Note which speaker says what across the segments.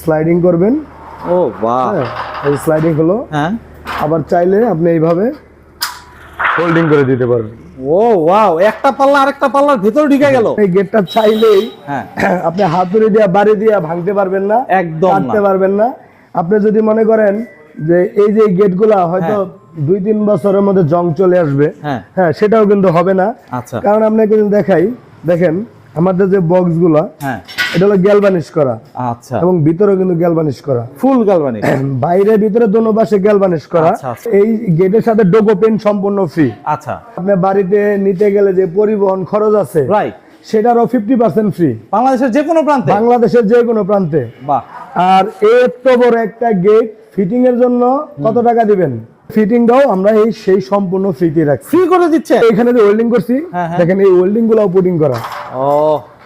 Speaker 1: Sliding করবেন।
Speaker 2: ও বাহ,
Speaker 1: এই স্লাইডিং হলো।
Speaker 2: হ্যাঁ,
Speaker 1: আবার চাইলে আপনি এইভাবে ফোল্ডিং করে দিতে পারবেন।
Speaker 2: ও ওয়াও, একটা পাল্লা আরেকটা পাল্লার ভিতর ঢুকে গেল।
Speaker 1: এই গেটটা চাইলেই
Speaker 2: হ্যাঁ,
Speaker 1: আপনি হাতুড়ি দিয়ে বাড়ি দিয়ে ভাঙতে পারবেন না,
Speaker 2: একদম
Speaker 1: কাটতে
Speaker 2: না।
Speaker 1: পারবেন না। আপনি যদি মনে করেন যে এই যে গেটগুলা হয়তো 2-3 বছরের মধ্যে জং চলে আসবে,
Speaker 2: হ্যাঁ,
Speaker 1: হ্যাঁ সেটাও কিন্তু হবে না।
Speaker 2: আচ্ছা,
Speaker 1: কারণ আপনাকে যদি দেখাই, দেখেন আমাদের যে বক্সগুলা,
Speaker 2: হ্যাঁ,
Speaker 1: এটা হলো গ্যালভানিশ করা
Speaker 2: আচ্ছা,
Speaker 1: এবং ভিতরেও কিন্তু গ্যালভানিশ করা,
Speaker 2: ফুল গালভানিক,
Speaker 1: বাইরে ভিতরে দোনো পাশে গ্যালভানিশ করা।
Speaker 2: আচ্ছা, আচ্ছা।
Speaker 1: এই গেটের সাথে ডোগো পেন সম্পূর্ণ ফ্রি।
Speaker 2: আচ্ছা,
Speaker 1: আপনি বাড়িতে নিতে গেলে যে পরিবহন খরচ আছে,
Speaker 2: রাইট,
Speaker 1: সেটারও 50% ফ্রি,
Speaker 2: বাংলাদেশের যে কোনো প্রান্তে।
Speaker 1: বাংলাদেশের যে কোনো প্রান্তে।
Speaker 2: বাহ,
Speaker 1: আর এত বড় একটা গেট ফিটিং এর জন্য কত টাকা দিবেন? ফিটিংটাও আমরা সেই সম্পূর্ণ ফ্রিতে রাখছি।
Speaker 2: ফ্রি করে দিচ্ছে।
Speaker 1: এখানে যে ওয়েল্ডিং করছি,
Speaker 2: হ্যাঁ, হ্যাঁ।
Speaker 1: দেখেন এই ওয়েল্ডিং গুলাও পুটিং করা,
Speaker 2: ও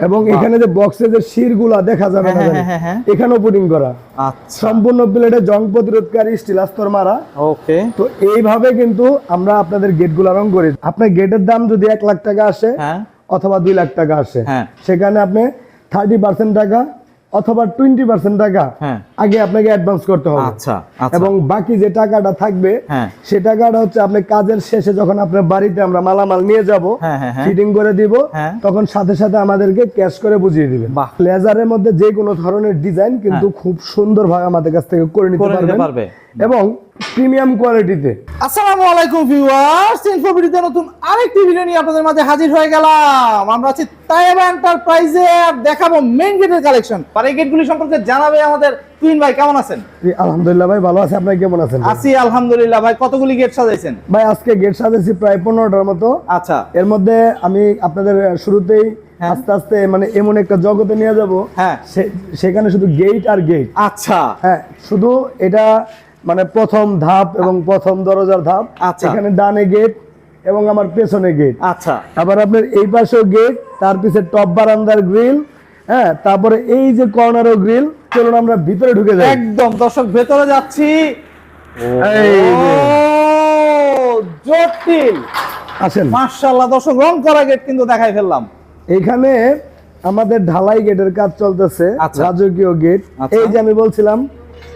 Speaker 1: এবং এখানে যে বক্সে যে শিরগুলা দেখা যাবে না,
Speaker 2: হ্যাঁ, হ্যাঁ, হ্যাঁ।
Speaker 1: এখানেও পুটিং করা,
Speaker 2: আচ্ছা,
Speaker 1: সম্পূর্ণ প্লেটে জং প্রতিরোধকারী স্টিল আস্তর মারা।
Speaker 2: ওকে,
Speaker 1: তো এইভাবে কিন্তু আমরা আপনাদের গেটগুলা রং করি। আপনার গেটের দাম যদি 1 লাখ টাকা আসে
Speaker 2: হ্যাঁ,
Speaker 1: অথবা 2 লাখ টাকা আসে,
Speaker 2: হ্যাঁ।
Speaker 1: সেখানে আপনি 30% টাকা অথবা 20% টাকা
Speaker 2: হ্যাঁ।
Speaker 1: আগে আপনাকে অ্যাডভান্স করতে হবে।
Speaker 2: আচ্ছা, আচ্ছা,
Speaker 1: এবং বাকি যে টাকাটা থাকবে,
Speaker 2: হ্যাঁ।
Speaker 1: সে টাকাটা হচ্ছে আপনি কাজের শেষে যখন আপনার বাড়িতে আমরা মালামাল নিয়ে যাব,
Speaker 2: হ্যাঁ, হ্যাঁ, হ্যাঁ।
Speaker 1: ফিটিং করে দিব,
Speaker 2: হ্যাঁ।
Speaker 1: তখন সাথে সাথে আমাদেরকে ক্যাশ করে বুঝিয়ে দিবেন।
Speaker 2: বাহ।
Speaker 1: লেজারের মধ্যে যে কোনো ধরনের ডিজাইন কিন্তু খুব সুন্দরভাবে আমাদের কাছ থেকে করে নিতে
Speaker 2: করে নিতে
Speaker 1: পারবেন,
Speaker 2: পারবে।
Speaker 1: এবং প্রিমিয়াম কোয়ালিটিতে।
Speaker 2: আসসালামু আলাইকুম ভিউয়ার্স, ইনফোভিডিওতে নতুন আরেকটি ভিডিও নিয়ে আপনাদের মাঝে হাজির হয়ে গেলাম। আমরা আছি তাইবা এন্টারপ্রাইজে আর দেখাবো মেইন গেটের কালেকশন। আর এই গেটগুলি সম্পর্কে জানাবে আমাদের তুহিন ভাই। কেমন আছেন?
Speaker 1: আলহামদুলিল্লাহ ভাই, ভালো আছে। আপনারা কেমন আছেন?
Speaker 2: আছি আলহামদুলিল্লাহ। ভাই কতগুলি গেট সাজাইছেন?
Speaker 1: ভাই আজকে গেট সাজাইছি প্রায় 15টার মতো।
Speaker 2: আচ্ছা,
Speaker 1: এর মধ্যে আমি আপনাদের শুরুতেই আস্তে আস্তে মানে এমন একটা জগতে নিয়ে যাব,
Speaker 2: হ্যাঁ,
Speaker 1: সেখানে শুধু গেট আর গেট।
Speaker 2: আচ্ছা,
Speaker 1: হ্যাঁ, শুধু এটা মানে প্রথম ধাপ এবং প্রথম দরজার ধাপ।
Speaker 2: আচ্ছা।
Speaker 1: এখানে ডানে গেট এবং আমার পেছনে গেট।
Speaker 2: আচ্ছা,
Speaker 1: আবার আপনার এই পাশেও গেট, তার পিছে টপ বারান্দার গ্রিল, হ্যাঁ, তারপরে এই যে কর্নারও গ্রিল। চলুন আমরা ভিতরে ঢুকে যাই।
Speaker 2: একদম দর্শক ভেতরে যাচ্ছি।
Speaker 1: এই যে।
Speaker 2: ও জটিল,
Speaker 1: আসেন।
Speaker 2: মাশাআল্লাহ দর্শক, রং করা গেট কিন্তু দেখাই ফেললাম।
Speaker 1: এখানে আমাদের ঢালাই গেটের কাজ চলতেছে,
Speaker 2: আচ্ছা।
Speaker 1: রাজকীয় গেট।
Speaker 2: আচ্ছা।
Speaker 1: এই যে আমি বলছিলাম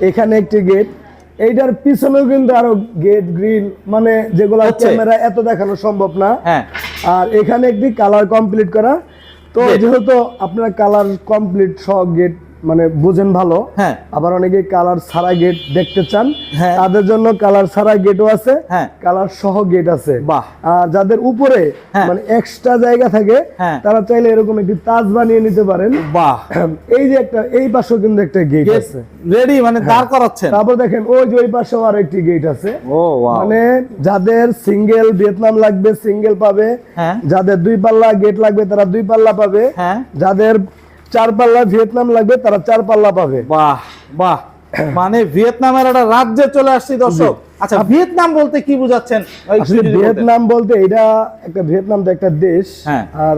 Speaker 1: এখানে একটি গেট, এইটার পিছনেও কিন্তু আরো গেট গ্রিল, মানে যেগুলো
Speaker 2: হচ্ছে।
Speaker 1: ক্যামেরা এত দেখানো সম্ভব না।
Speaker 2: হ্যাঁ,
Speaker 1: আর এখানে একটি কালার কমপ্লিট করা। তো
Speaker 2: Gate।
Speaker 1: যেহেতু আপনারা কালার কমপ্লিট সহ গেট মানে বুঝেন ভালো,
Speaker 2: হ্যাঁ,
Speaker 1: আবার অনেকে কালার ছাড়া গেট দেখতে চান,
Speaker 2: হ্যাঁ।
Speaker 1: তাদের জন্য কালার ছাড়া গেটও আছে,
Speaker 2: হ্যাঁ।
Speaker 1: কালার সহ গেট আছে।
Speaker 2: বাহ।
Speaker 1: আর যাদের উপরে
Speaker 2: হ্যাঁ।
Speaker 1: মানে এক্সট্রা জায়গা থাকে,
Speaker 2: হ্যাঁ।
Speaker 1: তারা চাইলে এরকম একটি তাজ বানিয়ে নিতে পারেন।
Speaker 2: বাহ,
Speaker 1: এই যে একটা, এই পাশেও কিন্তু একটা গেট আছে।
Speaker 2: রেডি মানে দাঁড় করাচ্ছেন।
Speaker 1: তারপর দেখেন ওই যে ওই পাশেও আর একটি গেট আছে।
Speaker 2: ও ওয়াও,
Speaker 1: মানে যাদের সিঙ্গেল ভিয়েতনাম লাগবে সিঙ্গেল পাবে,
Speaker 2: হ্যাঁ।
Speaker 1: যাদের 2 পাল্লা গেট লাগবে তারা 2 পাল্লা পাবে,
Speaker 2: হ্যাঁ।
Speaker 1: যাদের 4 পাল্লা ভিয়েতনাম লাগবে তারা 4 পাল্লা পাবে।
Speaker 2: বাহ বাহ, মানে ভিয়েতনামের একটা রাজ্যে চলে আসছি দর্শক। আচ্ছা, ভিয়েতনাম বলতে কি বুঝাচ্ছেন?
Speaker 1: আসলে ভিয়েতনাম বলতে এটা একটা, ভিয়েতনাম তো একটা দেশ,
Speaker 2: হ্যাঁ।
Speaker 1: আর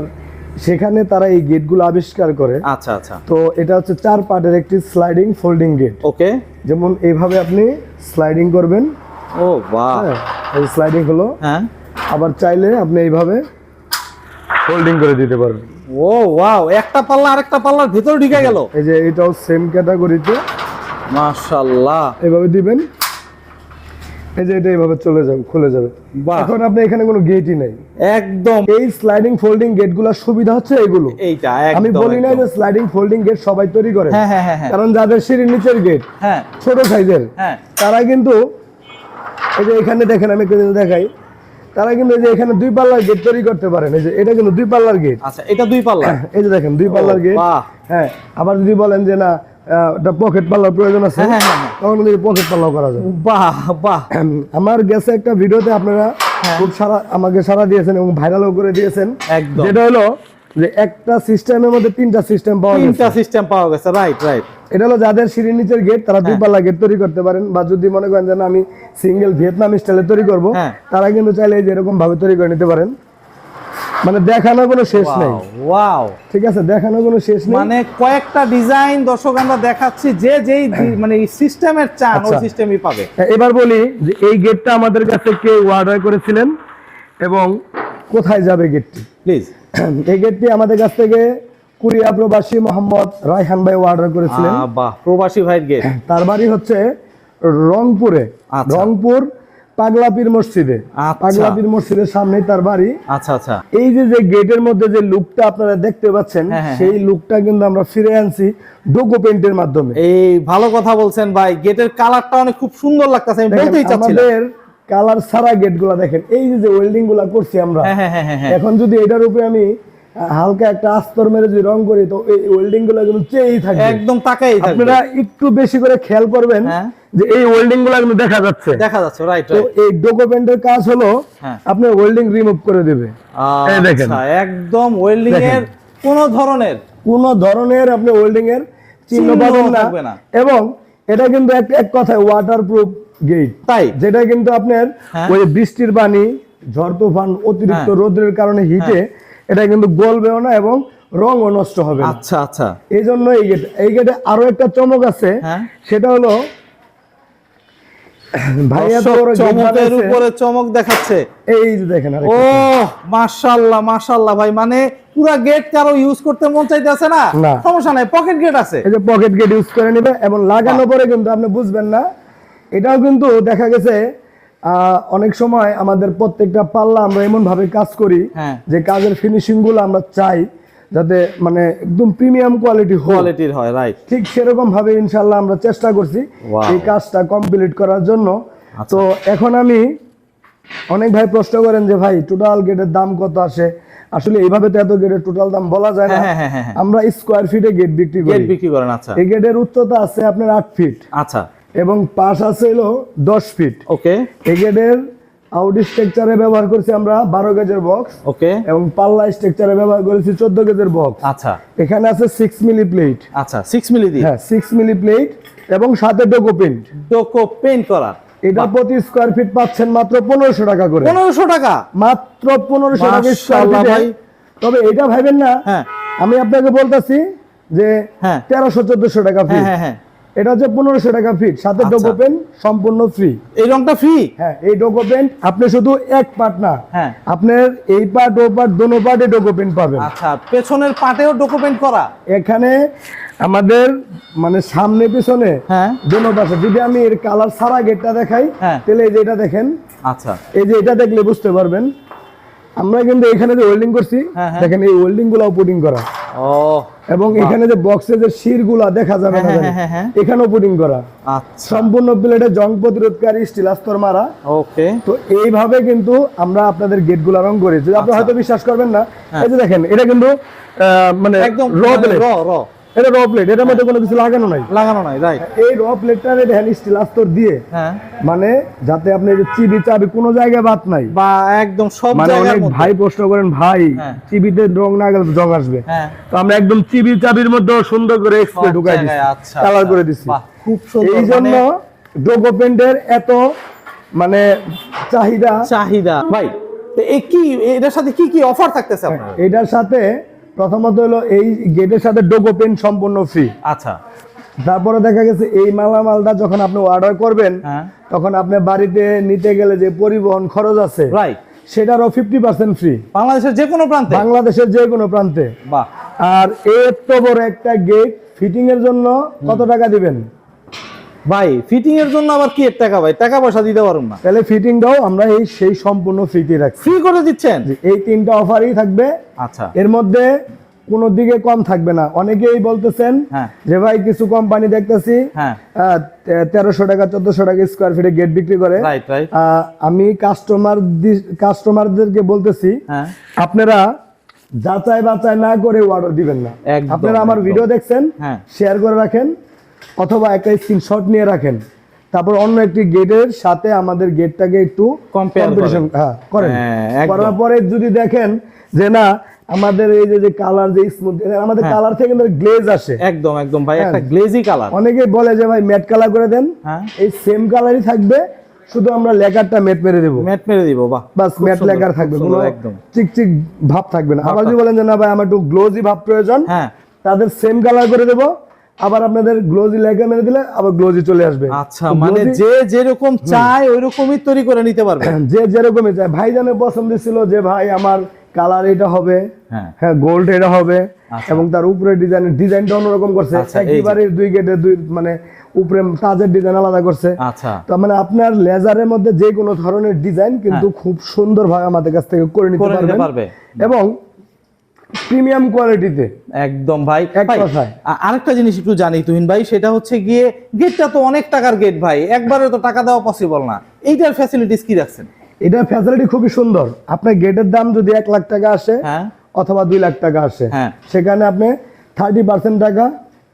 Speaker 1: সেখানে তারা এই গেটগুলো আবিষ্কার করে।
Speaker 2: আচ্ছা, আচ্ছা,
Speaker 1: তো এটা হচ্ছে 4 পার্টের একটি স্লাইডিং ফোল্ডিং গেট।
Speaker 2: ওকে,
Speaker 1: যেমন এইভাবে আপনি স্লাইডিং করবেন,
Speaker 2: ও বাহ,
Speaker 1: হ্যাঁ, এই স্লাইডিং হলো।
Speaker 2: হ্যাঁ,
Speaker 1: আবার চাইলে আপনি এইভাবে ফোল্ডিং করে দিতে পারবেন।
Speaker 2: ও ওয়াও, একটা পাল্লা আরেকটা পাল্লার ভিতর ঢুকে গেল।
Speaker 1: এই যে এটাও সেম ক্যাটাগরিতে,
Speaker 2: মাশাআল্লাহ,
Speaker 1: এইভাবে দিবেন, এই যে এটা এইভাবে চলে যাবে, খুলে যাবে।
Speaker 2: বাহ।
Speaker 1: এখন আপনি এখানে কোনো গেটই নাই।
Speaker 2: একদম
Speaker 1: এই স্লাইডিং ফোল্ডিং গেটগুলোর সুবিধা হচ্ছে এগুলো।
Speaker 2: এইটা
Speaker 1: আমি
Speaker 2: একদম
Speaker 1: বলি না যে স্লাইডিং ফোল্ডিং গেট সবাই তৈরি করে,
Speaker 2: হ্যাঁ, হ্যাঁ, হ্যাঁ, হ্যাঁ,
Speaker 1: কারণ যাদের সিঁড়ির নিচের গেট
Speaker 2: হ্যাঁ,
Speaker 1: ছোট সাইজের,
Speaker 2: হ্যাঁ,
Speaker 1: তারা কিন্তু এই যে এখানে দেখেন, আমি একটু দেখাই, তারা কিন্তু এই যে এখানে 2 পাল্লার গেট তৈরি করতে পারেন। এই যে এটা কিন্তু 2 পাল্লার গেট।
Speaker 2: আচ্ছা, এটা 2 পাল্লা।
Speaker 1: এই যে দেখেন 2 পাল্লার গেট।
Speaker 2: বাহ।
Speaker 1: হ্যাঁ, আবার যদি বলেন যে না এটা পকেট পাল্লার প্রয়োজন আছে,
Speaker 2: হ্যাঁ, হ্যাঁ, হ্যাঁ।
Speaker 1: তখন কিন্তু পকেট পাল্লাও করা যায়।
Speaker 2: বাহ বাহ,
Speaker 1: আমার গেছে একটা ভিডিওতে আপনারা খুব আমাকে সারা দিয়েছেন এবং ভাইরালও করে দিয়েছেন,
Speaker 2: একদম।
Speaker 1: যেটা হলো যে একটা সিস্টেমের মধ্যে 3টা সিস্টেম পাওয়া গেছে।
Speaker 2: 3টা সিস্টেম পাওয়া গেছে, রাইট রাইট।
Speaker 1: এটা হলো যাদের সিঁড়ির নিচের গেট, তারা 2 পাল্লা গেট তৈরি করতে পারেন, বা যদি মনে করেন যে না আমি সিঙ্গেল ভিয়েতনাম স্টাইলে তৈরি করব,
Speaker 2: হ্যাঁ।
Speaker 1: তারা কিন্তু চাইলে এই যে এরকম ভাবে তৈরি করে নিতে পারেন। মানে দেখানোর কোনো শেষ নেই।
Speaker 2: ওয়াও,
Speaker 1: ঠিক আছে, দেখানোর কোনো শেষ নেই।
Speaker 2: মানে কয়েকটা ডিজাইন দর্শক আমরা দেখাচ্ছি, যে যেই মানে সিস্টেমের চান ওই
Speaker 1: আচ্ছা।
Speaker 2: সিস্টেমই পাবে।
Speaker 1: এবার বলি যে এই গেটটা আমাদের কাছে কে অর্ডার করেছিলেন এবং কোথায় যাবে গেটটি।
Speaker 2: প্লিজ।
Speaker 1: এই গেটটি আমাদের কাছ থেকে কোরিয়া প্রবাসী মোহাম্মদ রায়হান ভাই অর্ডার করেছিলেন।
Speaker 2: বাহ, প্রবাসী ভাইয়ের গেট।
Speaker 1: তার বাড়ি হচ্ছে রংপুরে,
Speaker 2: আচ্ছা।
Speaker 1: রংপুর পাগলাপীর মসজিদে,
Speaker 2: আচ্ছা।
Speaker 1: পাগলাপীর মসজিদের সামনেই তার বাড়ি।
Speaker 2: আচ্ছা আচ্ছা।
Speaker 1: এই যে যে গেটের মধ্যে যে লুকটা আপনারা দেখতে পাচ্ছেন,
Speaker 2: হ্যাঁ, হ্যাঁ,
Speaker 1: সেই লুকটা কিন্তু আমরা ফিরে আনছি ডোকো পেইন্টের মাধ্যমে।
Speaker 2: এই ভালো কথা বলছেন ভাই, গেটের কালারটা অনেক খুব সুন্দর লাগতেছে, আমি বলতেই চাচ্ছিলাম।
Speaker 1: আমাদের কালার ছাড়া গেট গুলা দেখেন, এই যে ওয়েল্ডিং গুলা করছি আমরা,
Speaker 2: হ্যাঁ হ্যাঁ হ্যাঁ হ্যাঁ।
Speaker 1: এখন যদি এটার উপরে আমি হালকা একটা আস্তর মেরে যদি রং করি, তো এই ওয়েল্ডিং গুলা কিন্তু চেয়েই থাকবে,
Speaker 2: একদম তাকাই থাকবে।
Speaker 1: আপনারা একটু বেশি করে খেয়াল করবেন
Speaker 2: হ্যাঁ।
Speaker 1: যে এই ওয়েল্ডিং গুলা কিন্তু দেখা যাচ্ছে,
Speaker 2: দেখা যাচ্ছে, রাইট
Speaker 1: তো
Speaker 2: রাইট।
Speaker 1: এই ডোকো পেইন্টের কাজ হলো
Speaker 2: হ্যাঁ।
Speaker 1: আপনার ওয়েল্ডিং রিমুভ করে দেবে। এই দেখেন,
Speaker 2: আচ্ছা, একদম ওয়েল্ডিং এর কোনো ধরনের
Speaker 1: আপনি ওয়েল্ডিং এর চিহ্ন
Speaker 2: চিহ্ন
Speaker 1: পাবেন
Speaker 2: থাকবে না।
Speaker 1: এবং এটা কিন্তু এক কথায় ওয়াটারপ্রুফ গেট,
Speaker 2: তাই?
Speaker 1: যেটা কিন্তু আপনার
Speaker 2: হ্যাঁ।
Speaker 1: ওই বৃষ্টির পানি, ঝড় তুফান, অতিরিক্ত
Speaker 2: হ্যাঁ।
Speaker 1: রোদের কারণে হিটে এটা কিন্তু গলবেও না এবং রঙও নষ্ট হবে না।
Speaker 2: আচ্ছা আচ্ছা।
Speaker 1: এই জন্য এই গেটে আরো একটা চমক আছে,
Speaker 2: হ্যাঁ।
Speaker 1: সেটা হলো ভাইয়া তো ওর গেট
Speaker 2: চমকের
Speaker 1: বানাইছে,
Speaker 2: উপরে চমক দেখাচ্ছে।
Speaker 1: এই যে দেখেন
Speaker 2: ও মাশাআল্লাহ মাশাআল্লাহ ভাই, মানে পুরো গেট কারো ইউজ করতে মন চাইতেছে না,
Speaker 1: না।
Speaker 2: সমস্যা নাই, পকেট গেট আছে।
Speaker 1: এই যে পকেট গেট ইউজ করে নেবে এবং লাগানোর পরে কিন্তু আপনি বুঝবেন না। এটাও কিন্তু দেখা গেছে অনেক সময় আমাদের প্রত্যেকটা পাল্লা আমরা এমন ভাবে কাজ করি
Speaker 2: হ্যাঁ।
Speaker 1: যে কাজের ফিনিশিং গুলো আমরা চাই যাতে মানে একদম প্রিমিয়াম
Speaker 2: কোয়ালিটির হয়, রাইট।
Speaker 1: ঠিক সেরকম ভাবে ইনশাআল্লাহ আমরা চেষ্টা করছি
Speaker 2: Wow.
Speaker 1: এই কাজটা কমপ্লিট করার জন্য।
Speaker 2: আচ্ছা।
Speaker 1: তো এখন আমি অনেক ভাই প্রশ্ন করেন যে ভাই টোটাল গেটের দাম কত আসে, আসলে এইভাবে তো এত গেটের টোটাল দাম বলা যায় না।
Speaker 2: হ্যাঁ, হ্যাঁ, হ্যাঁ, হ্যাঁ।
Speaker 1: আমরা স্কয়ার ফিটে গেট বিক্রি
Speaker 2: গেট
Speaker 1: করি।
Speaker 2: বিক্রি করেন, আচ্ছা।
Speaker 1: এই গেটের উচ্চতা আছে আপনার 8 ফিট
Speaker 2: আচ্ছা,
Speaker 1: এবং পাশ আছে হলো 10 ফিট।
Speaker 2: ওকে
Speaker 1: এই গেটের আউট স্ট্রাকচারে ব্যবহার করছি আমরা 12 গেজের বক্স
Speaker 2: ওকে।
Speaker 1: এবং পাল্লা স্ট্রাকচারে ব্যবহার করেছি 14 গেজের বক্স।
Speaker 2: আচ্ছা
Speaker 1: এখানে আছে 6 মিলি প্লেট,
Speaker 2: আচ্ছা, 6 মিলি দিয়ে
Speaker 1: হ্যাঁ 6 মিলি প্লেট এবং সাথে ডোকো পেইন্ট।
Speaker 2: ডোকো পেইন্ট করা।
Speaker 1: এটা প্রতি স্কয়ার ফিট পাচ্ছেন মাত্র 1500 টাকা করে,
Speaker 2: 1500 টাকা,
Speaker 1: মাত্র 1500 টাকা স্কয়ার
Speaker 2: মাশাআল্লাহ
Speaker 1: ফিটে।
Speaker 2: ভাই।
Speaker 1: তবে এটা ভাবেন না
Speaker 2: হ্যাঁ
Speaker 1: আমি আপনাকে বলতাছি যে
Speaker 2: হ্যাঁ
Speaker 1: 1300-1400 টাকা
Speaker 2: হ্যাঁ
Speaker 1: ফিট,
Speaker 2: হ্যাঁ হ্যাঁ।
Speaker 1: এটা হচ্ছে 1500 টাকা ফিট, সাথে
Speaker 2: আচ্ছা।
Speaker 1: ডোকো পেইন্ট সম্পূর্ণ ফ্রি।
Speaker 2: এই রংটা ফ্রি?
Speaker 1: হ্যাঁ, এই ডোকো পেইন্ট আপনি শুধু এক পার্ট না,
Speaker 2: হ্যাঁ।
Speaker 1: আপনার এই পার্ট ও পার্ট দোনো পার্টে ডোকো পেইন্ট পাবেন।
Speaker 2: আচ্ছা, পেছনের পাটেও ডোকো পেইন্ট করা?
Speaker 1: এখানে আমাদের মানে সামনে পিছনে
Speaker 2: হ্যাঁ।
Speaker 1: দোনো পাশে, যদি আমি এর কালার ছাড়া গেটটা দেখাই
Speaker 2: হ্যাঁ।
Speaker 1: তাহলে এই যে এটা দেখেন,
Speaker 2: আচ্ছা,
Speaker 1: এই যে এটা দেখলে বুঝতে পারবেন। আমরা কিন্তু এখানে যে ওয়েল্ডিং করছি,
Speaker 2: হ্যাঁ, হ্যাঁ।
Speaker 1: দেখেন এই ওয়েল্ডিং গুলাও পুটিং করা,
Speaker 2: ও
Speaker 1: এবং এখানে যে বক্সে যে শির গুলা দেখা যাবে না,
Speaker 2: হ্যাঁ,
Speaker 1: জানেন?
Speaker 2: হ্যাঁ, হ্যাঁ।
Speaker 1: এখানেও পুটিং করা,
Speaker 2: আচ্ছা,
Speaker 1: সম্পূর্ণ প্লেটে জং প্রতিরোধকারী স্টিল আস্তর মারা।
Speaker 2: ওকে।
Speaker 1: তো এইভাবে কিন্তু আমরা আপনাদের গেট গুলা রং করি, যদি আপনি
Speaker 2: আচ্ছা।
Speaker 1: হয়তো বিশ্বাস করবেন না।
Speaker 2: হ্যাঁ।
Speaker 1: এই যে দেখেন, এটা কিন্তু মানে
Speaker 2: একদম
Speaker 1: র প্লেট,
Speaker 2: র
Speaker 1: এটা র প্লেট, এটার মধ্যে কোনো কিছু লাগানো নাই।
Speaker 2: লাগানো নাই, রাইট।
Speaker 1: এই র প্লেটটার দেখেন স্টিল আস্তর দিয়ে,
Speaker 2: হ্যাঁ,
Speaker 1: মানে যাতে আপনি যে চিবি চাবি কোনো জায়গায় বাদ নাই।
Speaker 2: বা একদম সব
Speaker 1: মানে
Speaker 2: জায়গার
Speaker 1: অনেক
Speaker 2: মধ্যে।
Speaker 1: ভাই প্রশ্ন করেন ভাই
Speaker 2: হ্যাঁ।
Speaker 1: চিবিতে রং না গেলে তো জং আসবে,
Speaker 2: হ্যাঁ,
Speaker 1: তো আমরা একদম চিবি চাবির মধ্যে সুন্দর করে
Speaker 2: সব
Speaker 1: এক্সপ্রে ঢুকাই দিছি,
Speaker 2: জায়গায়, আচ্ছা,
Speaker 1: কালার
Speaker 2: আচ্ছা।
Speaker 1: করে দিছি।
Speaker 2: বাহ, খুব সুন্দর।
Speaker 1: এই জন্য ডোকো পেইন্টের এত মানে চাহিদা।
Speaker 2: চাহিদা ভাই। তো এই কি এটার সাথে কি কি অফার থাকতেছে আপনার?
Speaker 1: এটার সাথে প্রথমত হলো এই গেটের সাথে ডোকো পেইন্ট সম্পূর্ণ ফ্রি।
Speaker 2: আচ্ছা,
Speaker 1: তারপরে দেখা গেছে এই মালামালটা যখন আপনি অর্ডার করবেন,
Speaker 2: হ্যাঁ,
Speaker 1: তখন আপনি বাড়িতে নিতে গেলে যে পরিবহন খরচ আছে,
Speaker 2: রাইট,
Speaker 1: সেটারও 50% ফ্রি,
Speaker 2: বাংলাদেশের যে কোনো প্রান্তে?
Speaker 1: বাংলাদেশের যে কোনো প্রান্তে।
Speaker 2: বাহ,
Speaker 1: আর এত বড় একটা গেট ফিটিং এর জন্য কত টাকা দিবেন
Speaker 2: ভাই ফিটিং এর জন্য আবার কি এর টাকা? ভাই টাকা পয়সা দিতে পারুন না,
Speaker 1: তাহলে ফিটিং দাও আমরা সেই সম্পূর্ণ ফ্রিতে রাখছি।
Speaker 2: ফ্রি করে দিচ্ছেন?
Speaker 1: এই 3টা অফারই থাকবে,
Speaker 2: আচ্ছা,
Speaker 1: এর মধ্যে কোনো দিকে কম থাকবে না। অনেকেই বলতেছেন
Speaker 2: হ্যাঁ,
Speaker 1: যে ভাই কিছু কোম্পানি দেখতেছি
Speaker 2: হ্যাঁ,
Speaker 1: 1300 টাকা 1400 টাকা স্কয়ার ফিটে গেট বিক্রি করে।
Speaker 2: রাইট রাইট,
Speaker 1: আমি কাস্টমারদেরকে বলতেছি
Speaker 2: হ্যাঁ,
Speaker 1: আপনারা যাচাই বাছাই না করে অর্ডার দিবেন না।
Speaker 2: একদম,
Speaker 1: আপনারা আমার
Speaker 2: একদম।
Speaker 1: ভিডিও দেখছেন,
Speaker 2: হ্যাঁ,
Speaker 1: শেয়ার করে রাখেন অথবা একটা স্ক্রিনশট নিয়ে রাখেন, তারপর অন্য একটি গেটের সাথে আমাদের গেটটাকে একটু কম্পিটিশন করেন।
Speaker 2: একদম।
Speaker 1: করার পরে যদি দেখেন যে না আমাদের এই যে কালার যে স্মুথ, আমাদের
Speaker 2: হ্যাঁ।
Speaker 1: কালার থেকে গ্লেজ আসে।
Speaker 2: একদম একদম ভাই, একটা
Speaker 1: হ্যাঁ।
Speaker 2: Glazy colour.
Speaker 1: অনেকে বলে যে ভাই ম্যাট কালার করে দেন,
Speaker 2: হ্যাঁ,
Speaker 1: এই সেম কালারই থাকবে, শুধু আমরা লেকারটা ম্যাট মেরে দেবো,
Speaker 2: ম্যাট মেরে দিব। বাহ,
Speaker 1: বাস
Speaker 2: খুব
Speaker 1: ম্যাট
Speaker 2: সুন্দর,
Speaker 1: লেকার
Speaker 2: খুব
Speaker 1: থাকবে,
Speaker 2: সুন্দর,
Speaker 1: কোনো
Speaker 2: একদম।
Speaker 1: চিকচিক ভাব থাকবে না।
Speaker 2: ভাব
Speaker 1: আবার যদি বলেন যে না ভাই আমার একটু গ্লোজি ভাব প্রয়োজন,
Speaker 2: হ্যাঁ,
Speaker 1: তাদের সেম কালার করে দেবো, আবার আপনাদের গ্লোজি লেকার মেরে দিলে আবার গ্লোজি চলে আসবে।
Speaker 2: আচ্ছা,
Speaker 1: তো
Speaker 2: মানে
Speaker 1: glozy-
Speaker 2: যে যেরকম চায় ওই রকমই তৈরি করে নিতে পারবে।
Speaker 1: যে যেরকমই চায়। ভাইজানের পছন্দ ছিল যে ভাই আমার কালার এটা হবে,
Speaker 2: হ্যাঁ
Speaker 1: হ্যাঁ গোল্ড এটা হবে,
Speaker 2: আচ্ছা।
Speaker 1: এবং তার উপরে ডিজাইনটা অন্যরকম করছে,
Speaker 2: আচ্ছা, এই যে।
Speaker 1: একেবারে দুই গেটে দুই মানে উপরে তাজের ডিজাইন আলাদা করছে।
Speaker 2: আচ্ছা
Speaker 1: তার মানে আপনার লেজারের মধ্যে যে কোনো ধরনের ডিজাইন কিন্তু খুব সুন্দরভাবে আমাদের কাছ থেকে করে নিতে
Speaker 2: করে নিতে
Speaker 1: পারবেন,
Speaker 2: পারবে
Speaker 1: এবং প্রিমিয়াম কোয়ালিটিতে।
Speaker 2: একদম ভাই।
Speaker 1: এক
Speaker 2: ভাই,
Speaker 1: কথায়।
Speaker 2: আরেকটা জিনিস একটু জানি তুহিন ভাই, সেটা হচ্ছে গিয়ে গেটটা তো অনেক টাকার গেট ভাই, একবারে তো টাকা দেওয়া পসিবল না, এইটার ফ্যাসিলিটিস কি রাখছেন?
Speaker 1: এটা ফ্যাসিলিটি খুবই সুন্দর। আপনার গেটের দাম যদি 1 লাখ টাকা আসে
Speaker 2: হ্যাঁ
Speaker 1: অথবা 2 লাখ টাকা আসে,
Speaker 2: হ্যাঁ।
Speaker 1: সেখানে আপনি 30% টাকা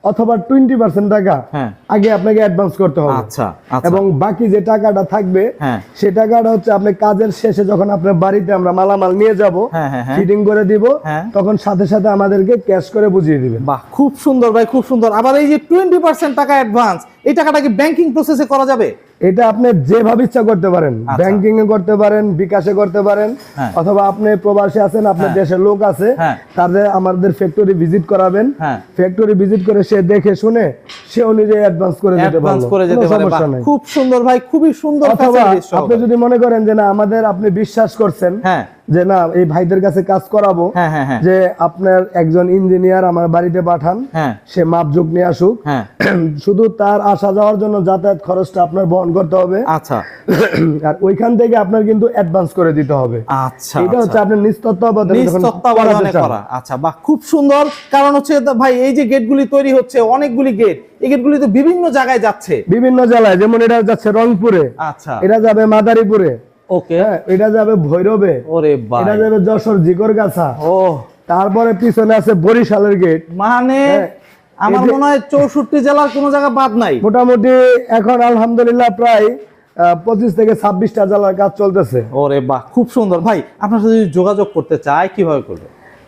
Speaker 1: অথবা 20% টাকা
Speaker 2: হ্যাঁ।
Speaker 1: আগে আপনাকে অ্যাডভান্স করতে হবে।
Speaker 2: আচ্ছা আচ্ছা।
Speaker 1: এবং বাকি যে টাকাটা থাকবে
Speaker 2: হ্যাঁ।
Speaker 1: সে টাকাটা হচ্ছে আপনি কাজের শেষে যখন আপনার বাড়িতে আমরা মালামাল নিয়ে যাব,
Speaker 2: হ্যাঁ, হ্যাঁ, হ্যাঁ।
Speaker 1: ফিটিং করে দিব,
Speaker 2: হ্যাঁ।
Speaker 1: তখন সাথে সাথে আমাদেরকে ক্যাশ করে বুঝিয়ে দিবেন।
Speaker 2: বাহ, খুব সুন্দর ভাই, খুব সুন্দর। আবার এই যে 20% টাকা অ্যাডভান্স, এই টাকাটা কি ব্যাংকিং প্রসেসে করা যাবে?
Speaker 1: এটা আপনি যেভাবে ইচ্ছা করতে পারেন,
Speaker 2: আচ্ছা।
Speaker 1: ব্যাংকিং এ করতে পারেন, বিকাশে করতে পারেন,
Speaker 2: হ্যাঁ।
Speaker 1: অথবা আপনি প্রবাসী আছেন, আপনার
Speaker 2: হ্যাঁ।
Speaker 1: দেশের লোক আছে,
Speaker 2: হ্যাঁ।
Speaker 1: তাদের আমাদের ফ্যাক্টরি ভিজিট করাবেন,
Speaker 2: হ্যাঁ।
Speaker 1: ফ্যাক্টরি ভিজিট করে সে দেখে শুনে সে অনুযায়ী অ্যাডভান্স করে দিতে
Speaker 2: অ্যাডভান্স
Speaker 1: পারলো,
Speaker 2: করে
Speaker 1: কোনো
Speaker 2: যেতে পারে। বাহ,
Speaker 1: সমস্যা নাই।
Speaker 2: খুব সুন্দর ভাই, খুবই সুন্দর
Speaker 1: অথবা
Speaker 2: facilities সহ।
Speaker 1: আপনি যদি মনে করেন যে না আমাদের আপনি বিশ্বাস করছেন
Speaker 2: হ্যাঁ
Speaker 1: যে না এই ভাইদের কাছে কাজ করাবো,
Speaker 2: হ্যাঁ হ্যাঁ হ্যাঁ
Speaker 1: যে আপনার একজন ইঞ্জিনিয়ার আমার বাড়িতে পাঠান,
Speaker 2: হ্যাঁ
Speaker 1: সে মাপজোক নিয়ে আসুক,
Speaker 2: হ্যাঁ
Speaker 1: শুধু তার আসা যাওয়ার জন্য যাতায়াত খরচটা আপনার বহন করতে হবে,
Speaker 2: আচ্ছা
Speaker 1: আর ওইখান থেকে আপনার কিন্তু অ্যাডভান্স করে দিতে হবে।
Speaker 2: আচ্ছা
Speaker 1: এটা হচ্ছে আপনার নিস্তত্ত্বাবধানে যখন
Speaker 2: তত্ত্বাবধানে
Speaker 1: করাতে চান।
Speaker 2: করা। আচ্ছা বাহ, খুব সুন্দর। কারণ হচ্ছে ভাই এই যে গেটগুলি তৈরি হচ্ছে, অনেকগুলি গেট, এই গেটগুলি তো বিভিন্ন জায়গায় যাচ্ছে।
Speaker 1: বিভিন্ন জেলায়, যেমন এটা যাচ্ছে রংপুরে,
Speaker 2: আচ্ছা
Speaker 1: এটা যাবে মাদারীপুরে,
Speaker 2: ওকে।
Speaker 1: হ্যাঁ এটা যাবে ভৈরবে,
Speaker 2: ওরে ভাই,
Speaker 1: এটা যাবে যশোর জিকরগাছা,
Speaker 2: ও
Speaker 1: তারপরে পিছনে আছে বরিশালের গেট।
Speaker 2: মানে
Speaker 1: হ্যাঁ,
Speaker 2: আমার
Speaker 1: এই যে-
Speaker 2: মনে হয় 64 জেলার কোনো জায়গা বাদ নাই।
Speaker 1: মোটামুটি এখন আলহামদুলিল্লাহ প্রায় 25 থেকে 26টা জেলার কাজ চলতেছে।
Speaker 2: ওরে বাহ, খুব সুন্দর। ভাই আপনার সাথে যদি যোগাযোগ করতে চায় কিভাবে করবে?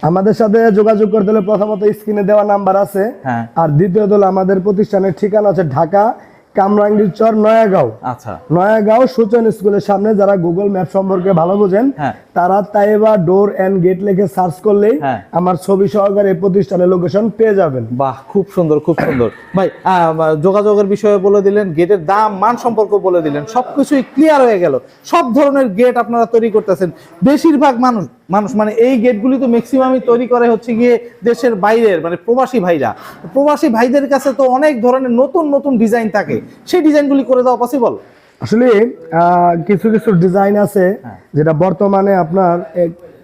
Speaker 1: আমাদের সাথে যোগাযোগ করতে হলে প্রথমত স্ক্রিনে দেওয়া নাম্বার আছে,
Speaker 2: হ্যাঁ।
Speaker 1: আর দ্বিতীয়ত হলো আমাদের প্রতিষ্ঠানের ঠিকানা হচ্ছে ঢাকা কামরাঙ্গীর চর নয়াগাঁও।
Speaker 2: আচ্ছা
Speaker 1: নয়াগাঁও সূচন স্কুলের সামনে। যারা গুগল ম্যাপ সম্পর্কে ভালো বোঝেন
Speaker 2: হ্যাঁ।
Speaker 1: তারা তাইবা ডোর এন্ড গেট লিখে সার্চ করলেই
Speaker 2: হ্যাঁ।
Speaker 1: আমার ছবি সহকারে এই প্রতিষ্ঠানের লোকেশন পেয়ে যাবেন।
Speaker 2: বাহ, খুব সুন্দর, খুব সুন্দর। ভাই যোগাযোগের বিষয়ে বলে দিলেন, গেটের দাম মান সম্পর্ক বলে দিলেন, সবকিছুই ক্লিয়ার হয়ে গেল। সব ধরনের গেট আপনারা তৈরি করতেছেন। বেশিরভাগ মানুষ মানে এই গেটগুলি তো ম্যাক্সিমামই তৈরি করে হচ্ছে গিয়ে দেশের বাইরের মানে প্রবাসী ভাইরা। প্রবাসী ভাইদের কাছে তো অনেক ধরনের নতুন নতুন ডিজাইন থাকে, সেই ডিজাইনগুলি করে দেওয়া পসিবল?
Speaker 1: আসলে কিছু কিছু ডিজাইন আছে যেটা বর্তমানে আপনার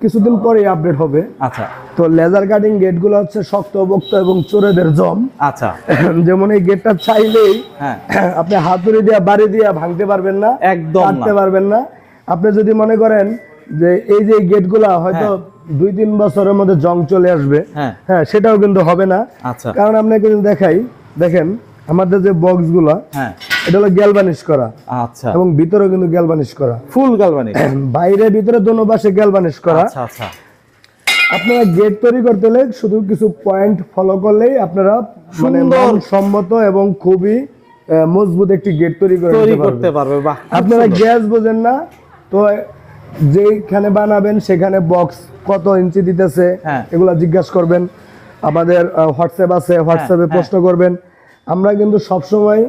Speaker 1: কিছুদিন পরে আপডেট হবে।
Speaker 2: আচ্ছা
Speaker 1: তো লেজার কাটিং গেট গুলো হচ্ছে শক্ত বক্ত এবং চোরেদের জম।
Speaker 2: আচ্ছা
Speaker 1: যেমন এই গেটটা চাইলেই
Speaker 2: হ্যাঁ
Speaker 1: আপনি হাতুড়ি দিয়ে বাড়ি দিয়ে ভাঙতে পারবেন না,
Speaker 2: একদম না।
Speaker 1: কাটতে পারবেন না। আপনি যদি মনে করেন যে এই যে গেট গুলা হয়তো 2-3 বছরের মধ্যে জং চলে আসবে,
Speaker 2: হ্যাঁ
Speaker 1: হ্যাঁ সেটাও কিন্তু হবে না।
Speaker 2: আচ্ছা
Speaker 1: কারণ আপনাকে যদি দেখাই, দেখেন আমাদের যে বক্স গুলা,
Speaker 2: হ্যাঁ
Speaker 1: এটা হলো গ্যালভানিশ করা,
Speaker 2: আচ্ছা
Speaker 1: এবং ভিতরেও কিন্তু গ্যালভানিশ করা,
Speaker 2: ফুল গালভানিক।
Speaker 1: বাইরে ভিতরে দোনো পাশে গ্যালভানিশ করা।
Speaker 2: আচ্ছা আচ্ছা
Speaker 1: আপনারা গেট তৈরি করতে হলে শুধু কিছু পয়েন্ট ফলো করলেই আপনারা মানে
Speaker 2: সুন্দর।
Speaker 1: মানসম্মত এবং খুবই মজবুত একটি গেট তৈরি করে
Speaker 2: তৈরি
Speaker 1: নিতে
Speaker 2: করতে
Speaker 1: পারবেন।
Speaker 2: পারবে। বাহ, খুব
Speaker 1: আপনারা
Speaker 2: সুন্দর।
Speaker 1: গ্যাস বোঝেন না তো যেখানে বানাবেন সেখানে বক্স কত ইঞ্চি দিতেছে
Speaker 2: হ্যাঁ।
Speaker 1: এগুলা জিজ্ঞাসা করবেন। আমাদের হোয়াটসঅ্যাপ আছে, হোয়াটসঅ্যাপে
Speaker 2: হ্যাঁ।
Speaker 1: প্রশ্ন করবেন। আমরা কিন্তু সবসময়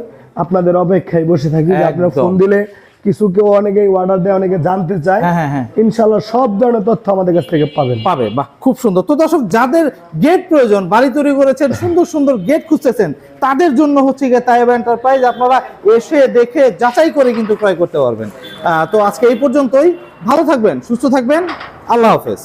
Speaker 1: আপনাদের অপেক্ষায় বসে থাকি যে আপনারা
Speaker 2: একদম।
Speaker 1: ফোন দিলে কিছু কেউ অনেকে অর্ডার দেয়, অনেকে জানতে চায়।
Speaker 2: হ্যাঁ, হ্যাঁ, হ্যাঁ।
Speaker 1: ইনশাআল্লাহ সব ধরনের তথ্য আমাদের কাছ থেকে পাবেন।
Speaker 2: পাবে। বাহ, খুব সুন্দর। তো দর্শক, যাদের গেট প্রয়োজন, বাড়ি তৈরি করেছেন, সুন্দর সুন্দর গেট খুঁজতেছেন, তাদের জন্য হচ্ছে গিয়ে তাইবা এন্টারপ্রাইজ। আপনারা এসে দেখে যাচাই করে কিন্তু ক্রয় করতে পারবেন। তো আজকে এই পর্যন্তই। ভালো থাকবেন, সুস্থ থাকবেন, আল্লাহ হাফেজ।